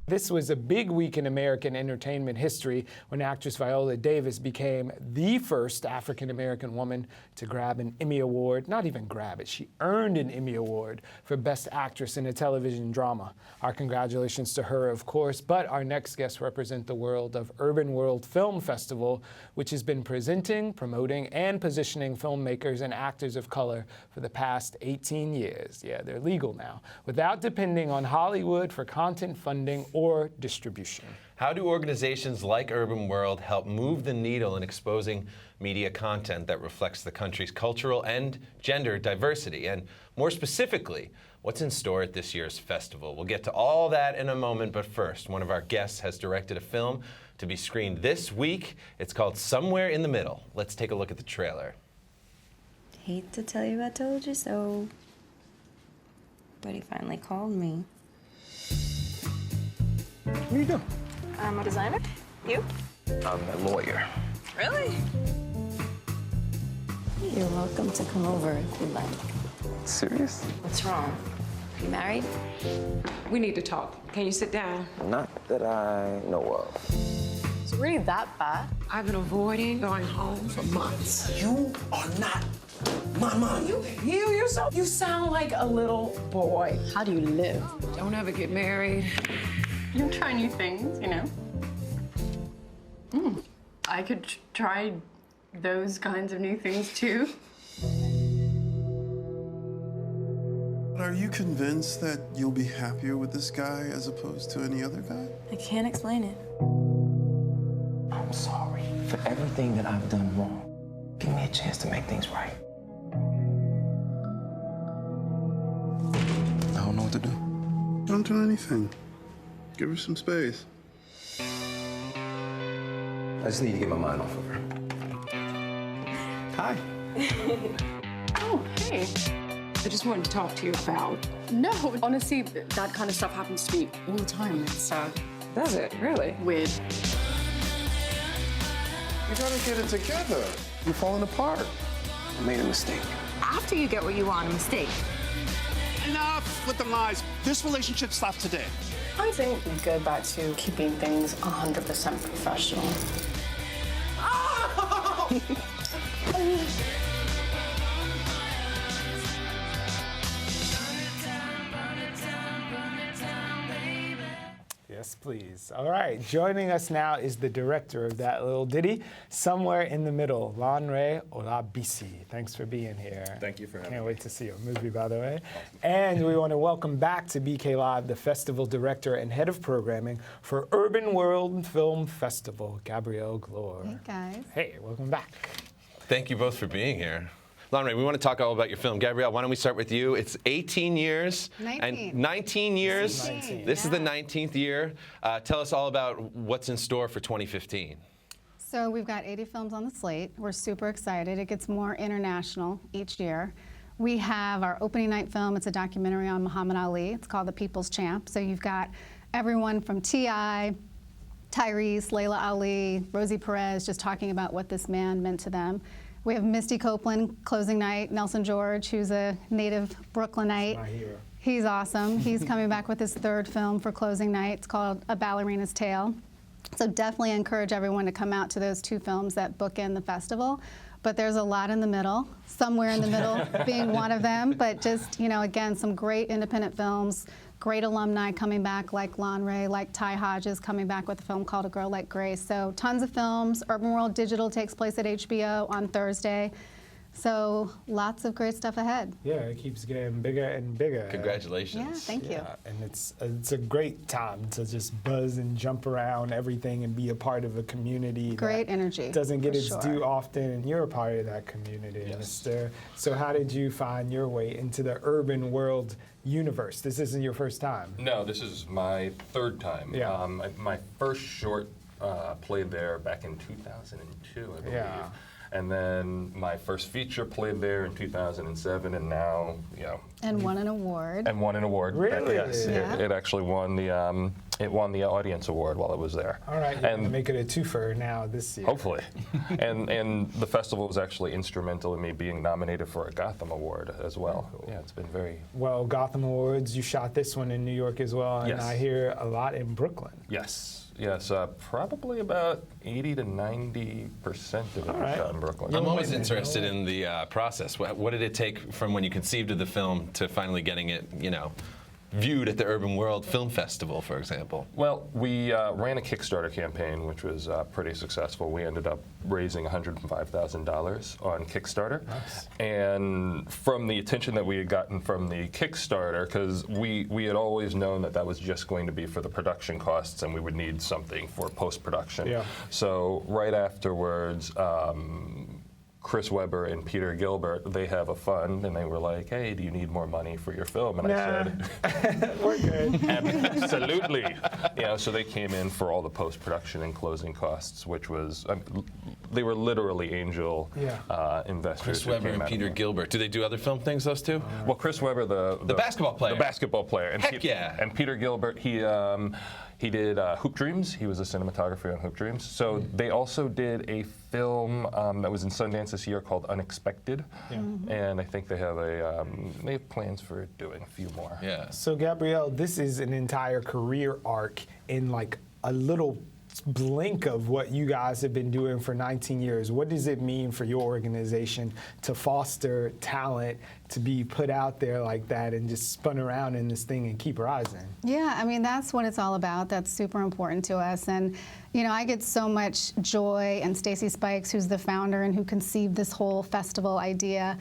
This was a big week in American entertainment history when actress Viola Davis became the first African-American woman to grab an Emmy Award. Not even grab it, she earned an Emmy Award for Best Actress in a Television Drama. Our congratulations to her, of course, but our next guests represent the world of UrbanWorld Film Festival, which has been presenting, promoting, and positioning filmmakers and actors of color for the past 18 years. Yeah, they're legal now, without depending on Hollywood for content funding or distribution. How do organizations like UrbanWorld help move the needle in exposing media content that reflects the country's cultural and gender diversity? And more specifically, what's in store at this year's festival? We'll get to all that in a moment, but first, one of our guests has directed a film to be screened this week. It's called Somewhere in the Middle. Let's take a look at the trailer. Hate to tell you I told you so, but he finally called me. What are you doing? I'm a designer. You? I'm a lawyer. Really? You're welcome to come over if you'd like. Serious? What's wrong? You married? We need to talk. Can you sit down? Not that I know of. Is it really that bad? I've been avoiding going home for months. You are not my mom. You heal yourself. You sound like a little boy. How do you live? Don't ever get married. You try new things, you know. I could try those kinds of new things too. Are you convinced that you'll be happier with this guy as opposed to any other guy? I can't explain it. I'm sorry for everything that I've done wrong. Give me a chance to make things right. I don't know what to do. Don't do anything. Give her some space. I just need to get my mind off of her. Hi. Oh, hey. I just wanted to talk to you about. No, honestly, that kind of stuff happens to me all the time. It's Does it? Really? weird. You gotta get it together. You're falling apart. I made a mistake. After you get what you want, a mistake. Enough with the lies. This relationship stops today. I think we go back to keeping things 100% professional. Yes, please. All right, joining us now is the director of that little ditty, Somewhere in the Middle, Lanre Olabisi. Thanks for being here. Thank you for having me. Can't wait to see your movie, by the way. And we want to welcome back to BK Live the festival director and head of programming for UrbanWorld Film Festival, Gabrielle Glore. Hey, guys. Hey, welcome back. Thank you both for being here. Lanre, we want to talk all about your film. Gabrielle, why don't we start with you? It's 18 years. 19. This is the 19th year. Tell us all about what's in store for 2015. So we've got 80 films on the slate. We're super excited. It gets more international each year. We have our opening night film. It's a documentary on Muhammad Ali. It's called The People's Champ. So you've got everyone from T.I., Tyrese, Layla Ali, Rosie Perez, just talking about what this man meant to them. We have Misty Copeland, closing night, Nelson George, who's a native Brooklynite. My hero. He's awesome. He's coming back with his third film for closing night. It's called A Ballerina's Tale. So definitely encourage everyone to come out to those two films that bookend the festival. But there's a lot in the middle, Somewhere in the Middle being one of them. But just, you know, again, some great independent films, great alumni coming back like Lanre, like Ty Hodges coming back with a film called A Girl Like Grace. So tons of films. UrbanWorld Digital takes place at HBO on Thursday. So lots of great stuff ahead. Yeah, it keeps getting bigger and bigger. Congratulations. Yeah, thank you. And it's a great time to just buzz and jump around everything and be a part of a community. Great energy. Doesn't get for its sure. due often, and you're a part of that community, Yes. Mr. So how did you find your way into the UrbanWorld universe? This isn't your first time. No, this is my third time. Yeah. My first short played there back in 2002, I believe. Yeah. And then my first feature played there in 2007, and now, you know. And won an award. And won an award. Really? Yes. Yeah. It actually won the It won the Audience Award while it was there. All right, you're gonna make it a twofer now this year. Hopefully. and the festival was actually instrumental in me being nominated for a Gotham Award as well. Yeah, it's been very... Well, Gotham Awards, you shot this one in New York as well, and Yes. I hear a lot in Brooklyn. Yes, probably about 80 to 90% of it was shot in Brooklyn. I'm always interested in the process. What did it take from when you conceived of the film to finally getting it, viewed at the UrbanWorld Film Festival, for example? Well, we ran a Kickstarter campaign, which was pretty successful. We ended up raising $105,000 on Kickstarter. Nice. And from the attention that we had gotten from the Kickstarter, because we had always known that that was just going to be for the production costs and we would need something for post-production. Yeah. So right afterwards, Chris Webber and Peter Gilbert, they have a fund, and they were like, hey, do you need more money for your film? And I said, we're good. Absolutely. So they came in for all the post-production and closing costs, which was, they were literally angel investors. Chris Webber and Peter Gilbert. Do they do other film things, those two? Well, Chris Webber, the basketball player. The basketball player. And Heck yeah. And Peter Gilbert, he did Hoop Dreams. He was a cinematographer on Hoop Dreams. So they also did a film that was in Sundance this year called Unexpected. Yeah. And I think they have they have plans for doing a few more. Yeah. So Gabrielle, this is an entire career arc in like a little blink of what you guys have been doing for 19 years. What does it mean for your organization to foster talent, to be put out there like that and just spun around in this thing and keep rising? Yeah, I mean, that's what it's all about. That's super important to us. And, I get so much joy, and Stacy Spikes, who's the founder and who conceived this whole festival idea,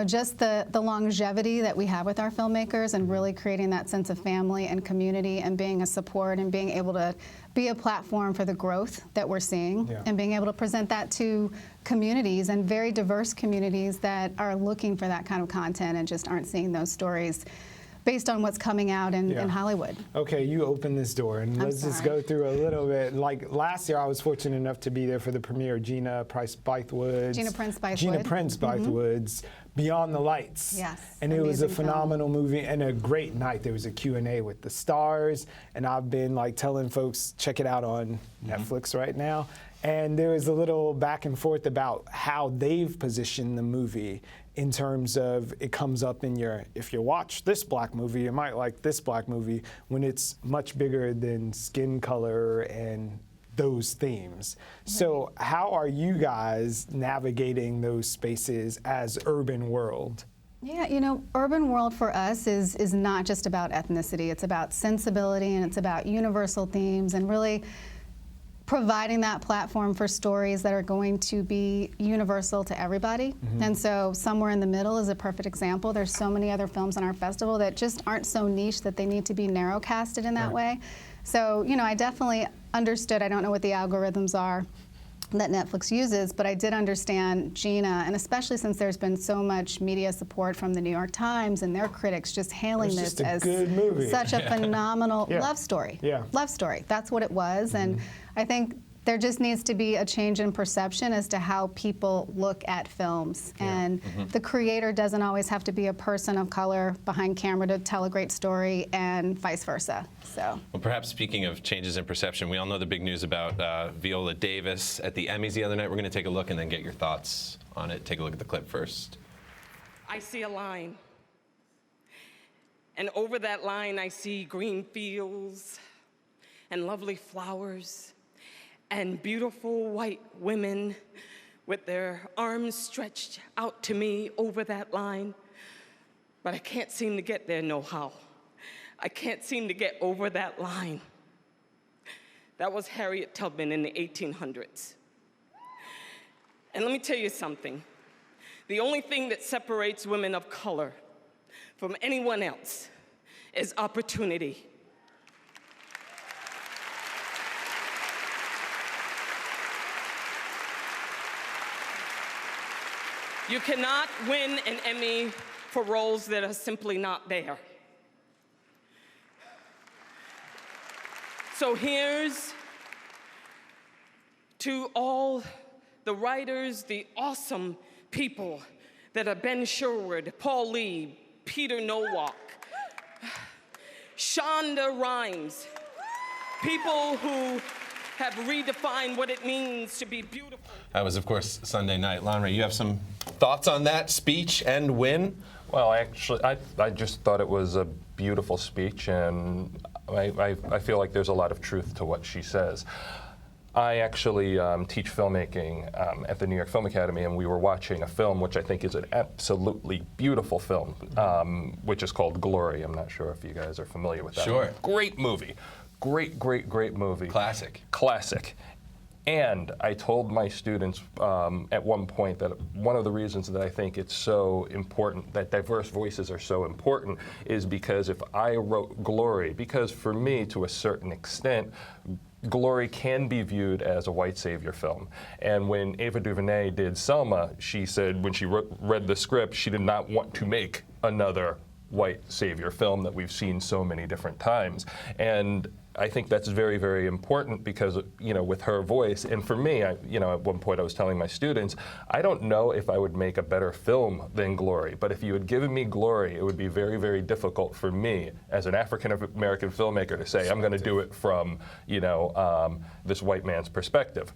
just the longevity that we have with our filmmakers and really creating that sense of family and community and being a support and being able to be a platform for the growth that we're seeing and being able to present that to communities and very diverse communities that are looking for that kind of content and just aren't seeing those stories based on what's coming out in Hollywood. Okay, you opened this door, and let's just go through a little bit. Like last year, I was fortunate enough to be there for the premiere of Gina Prince Bythewood's Beyond the Lights. Yes. And it was a amazing phenomenal movie and a great night. There was a Q&A with the stars, and I've been like telling folks, check it out on Netflix right now. And there was a little back and forth about how they've positioned the movie in terms of it comes up in if you watch this black movie, you might like this black movie, when it's much bigger than skin color and those themes. So how are you guys navigating those spaces as UrbanWorld? Yeah, UrbanWorld for us is not just about ethnicity. It's about sensibility, and it's about universal themes and really providing that platform for stories that are going to be universal to everybody. And so Somewhere in the Middle is a perfect example. There's so many other films on our festival that just aren't so niche that they need to be narrow casted in that way. So, I definitely understood, I don't know what the algorithms are that Netflix uses, but I did understand Gina, and especially since there's been so much media support from the New York Times and their critics just hailing this as good movie. Such a phenomenal love story. Love story. That's what it was, and I think there just needs to be a change in perception as to how people look at films. And the creator doesn't always have to be a person of color behind camera to tell a great story, and vice versa. So. Well, perhaps speaking of changes in perception, we all know the big news about Viola Davis at the Emmys the other night. We're going to take a look and then get your thoughts on it. Take a look at the clip first. I see a line. And over that line, I see green fields and lovely flowers and beautiful white women with their arms stretched out to me over that line. But I can't seem to get there no how. I can't seem to get over that line. That was Harriet Tubman in the 1800s. And let me tell you something. The only thing that separates women of color from anyone else is opportunity. You cannot win an Emmy for roles that are simply not there. So here's to all the writers, the awesome people that are Ben Sherwood, Paul Lee, Peter Nowak, Shonda Rhimes, People who have redefined what it means to be beautiful. That was, of course, Sunday night. Lonray, you have some thoughts on that speech and win? Well, actually, I just thought it was a beautiful speech, and I feel like there's a lot of truth to what she says. I actually teach filmmaking at the New York Film Academy, and we were watching a film which I think is an absolutely beautiful film, which is called Glory. I'm not sure if you guys are familiar with that. Sure. Great movie. Great, great, great movie. Classic. Classic. And I told my students at one point that one of the reasons that I think it's so important, that diverse voices are so important, is because if I wrote Glory, because for me, to a certain extent, Glory can be viewed as a white savior film. And when Ava DuVernay did Selma, she said when she read the script, she did not want to make another white savior film that we've seen so many different times. And I think that's very, very important because, you know, with her voice, and for me, you know, at one point I was telling my students, I don't know if I would make a better film than Glory, but if you had given me Glory, it would be very, very difficult for me as an African-American filmmaker to say, I'm going to do it from, you know, this white man's perspective.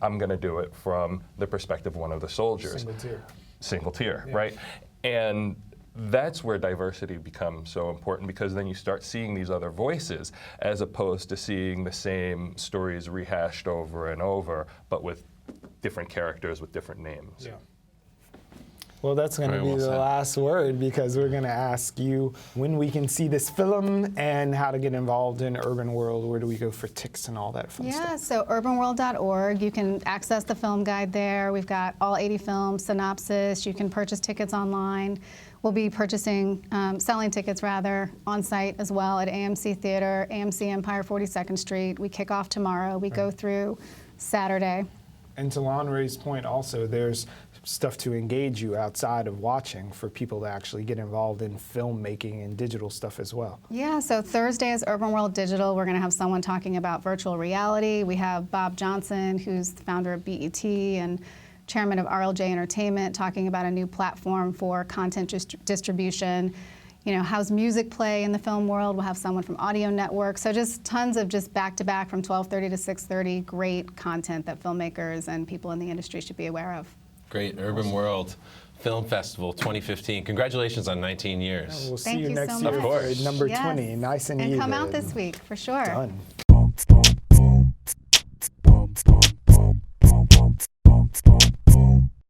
I'm going to do it from the perspective of one of the soldiers. Single tier. Single tier, Yeah. right? And that's where diversity becomes so important, because then you start seeing these other voices as opposed to seeing the same stories rehashed over and over, but with different characters with different names. Yeah. Well, that's going to be the last word, because we're going to ask you when we can see this film and how to get involved in Urban World. Where do we go for tickets and all that fun stuff? Yeah, so urbanworld.org. You can access the film guide there. We've got all 80 films, synopsis. You can purchase tickets online. We'll be selling tickets rather, on site as well at AMC Theater, AMC Empire 42nd Street. We kick off tomorrow. We go through Saturday. And to Lonray's point also, there's stuff to engage you outside of watching for people to actually get involved in filmmaking and digital stuff as well. Yeah, so Thursday is Urban World Digital. We're going to have someone talking about virtual reality. We have Bob Johnson, who's the founder of BET and chairman of RLJ Entertainment, talking about a new platform for content distribution. You know, how's music play in the film world? We'll have someone from Audio Network. So just tons of just back-to-back from 12:30 to 6:30, great content that filmmakers and people in the industry should be aware of. Great. Urban World Film Festival 2015. Congratulations on 19 years. Yeah, we'll see Thank you you next so year much. for number Yes. 20. Nice and And even. come out this week, for sure. Done.